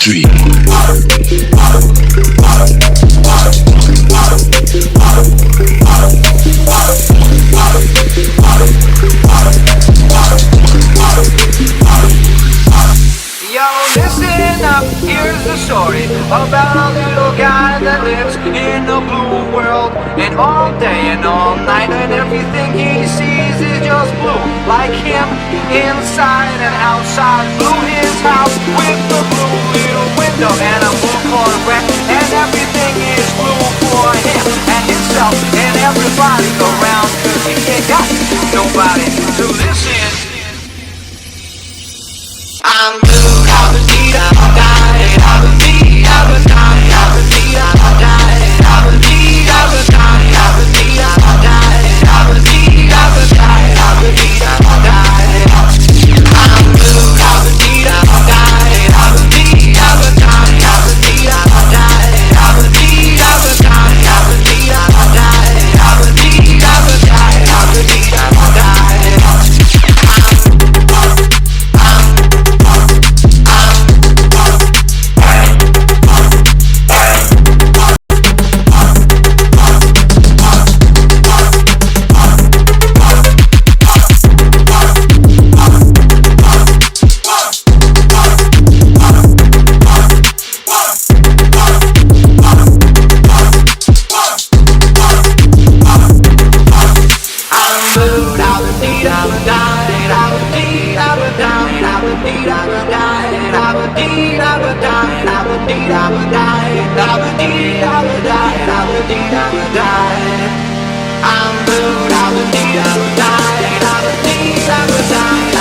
Factory. Yo, listen up, here's the story about a little guy that lives in a blue world. And all day and all night, and everything he sees is just blue. Like him, inside and outside. Blue his house with the blue little window and a blue Corvette. And everything is blue for him and himself and everybody around. Cause he ain't got nobody to listen. I'm blue, I've been beat, I've been dying, I've been beat, I've been dying, I've been beat, I've been dying, I've been beat, I've been dying, I've been beat, I've been dying, I've been beat, I've been dying, I've been beat, I've been dying. I'm blue, I've been beat, I've been dying, I've been beat, I've been dying, I've been beat, I've been dying, I've been beat, I've been dying, I've been beat, I've been dying, I've been beat, I've been dying, I've been beat, I've been dying. I'm blue, I've been dying, I've been dying, I've been dying.